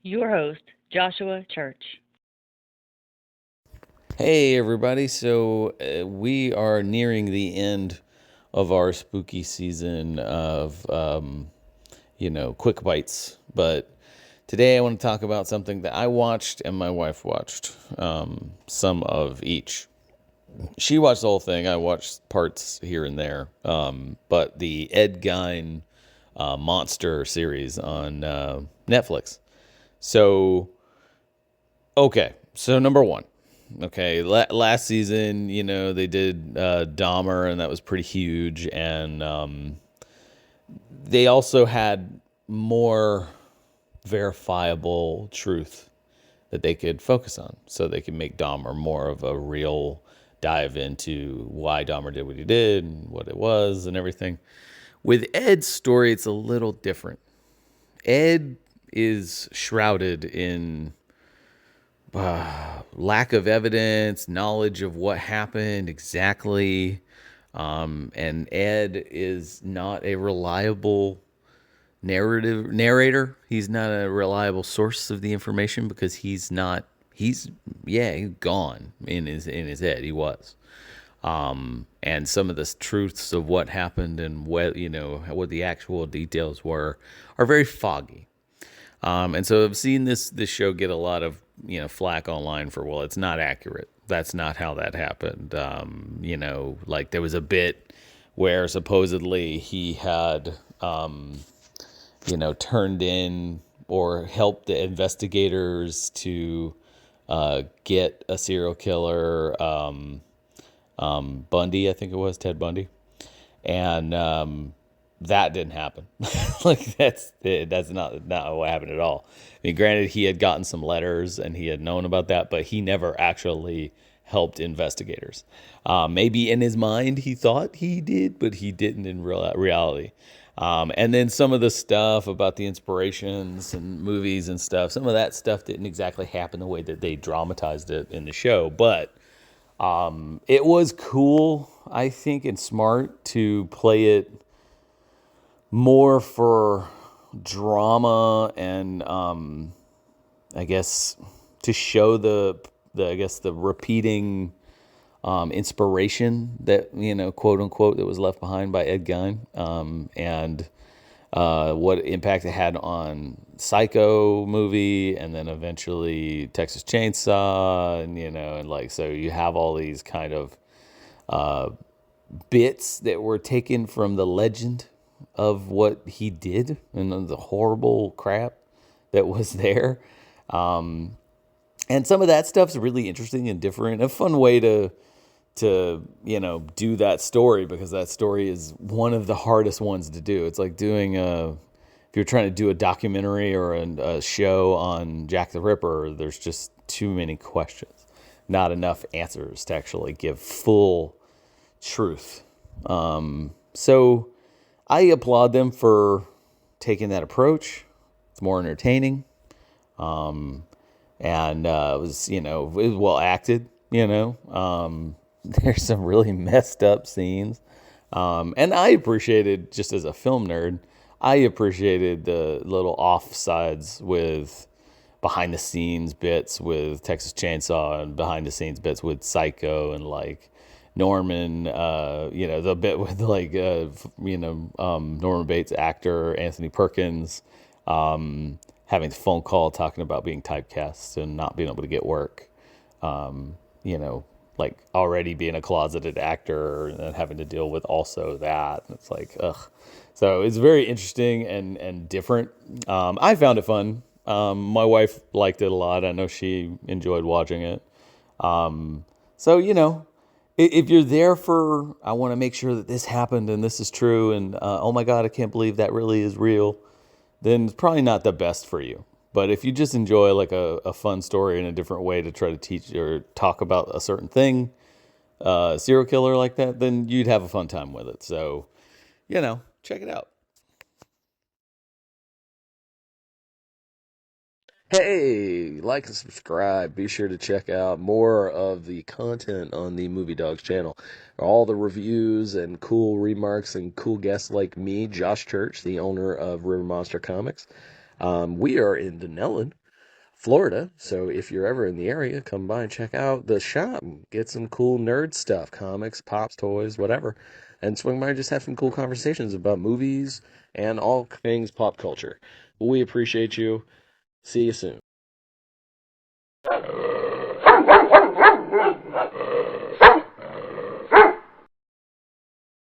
Your host, Joshua Church. Hey, everybody. So, we are nearing the end of our spooky season of, quick bites. But today I want to talk about something that I watched and my wife watched, some of each. She watched the whole thing. I watched parts here and there. But the Ed Gein Monster series on Netflix. So, okay. So, number one. Okay, last season, they did Dahmer, and that was pretty huge. And they also had more verifiable truth that they could focus on, so they could make Dahmer more of a real dive into why Dahmer did what he did and what it was and everything. With Ed's story, it's a little different. Ed is shrouded in lack of evidence, knowledge of what happened exactly. And Ed is not a reliable narrator. He's not a reliable source of the information because he's not. He's gone in his head. He was. And some of the truths of what happened and what the actual details were are very foggy. And so I've seen this show get a lot of flack online for, well, it's not accurate. That's not how that happened. Like there was a bit where supposedly he had turned in or helped the investigators to get a serial killer, Bundy, I think it was Ted Bundy, and that didn't happen. Like that's not what happened at all. I mean, granted, he had gotten some letters and he had known about that, but he never actually helped investigators. Maybe in his mind he thought he did, but he didn't in reality. And then some of the stuff about the inspirations and movies and stuff, some of that stuff didn't exactly happen the way that they dramatized it in the show, but it was cool, I think, and smart to play it more for drama and I guess to show the repeating inspiration that quote unquote that was left behind by Ed Gein, and what impact it had on Psycho movie, and then eventually Texas Chainsaw, and like, so you have all these kind of bits that were taken from the legend of what he did and the horrible crap that was there. And some of that stuff's really interesting and different. A fun way to do that story, because that story is one of the hardest ones to do. It's like doing if you're trying to do a documentary or a show on Jack the Ripper, there's just too many questions, not enough answers to actually give full truth. So I applaud them for taking that approach. It's more entertaining. And it was well acted. There's some really messed up scenes. And I appreciated, just as a film nerd, I appreciated the little offsides with behind the scenes bits with Texas Chainsaw and behind the scenes bits with Psycho, and like Norman, the bit with like, Norman Bates actor Anthony Perkins, having the phone call talking about being typecast and not being able to get work. Um, you know, like already being a closeted actor and then having to deal with also that. And it's like, ugh. So it's very interesting and different. I found it fun. My wife liked it a lot. I know she enjoyed watching it. So, if you're there for, I want to make sure that this happened and this is true, and oh my God, I can't believe that really is real, then it's probably not the best for you. But if you just enjoy like a fun story in a different way to try to teach or talk about a certain thing, serial killer like that, then you'd have a fun time with it. So, check it out. Hey, like and subscribe. Be sure to check out more of the content on the Movie Dogs channel. All the reviews and cool remarks and cool guests like me, Josh Church, the owner of River Monster Comics. We are in Denellen. Florida. So if you're ever in the area, come by and check out the shop and get some cool nerd stuff, comics, pops, toys, whatever. And swing by and just have some cool conversations about movies and all things pop culture. We appreciate you. See you soon.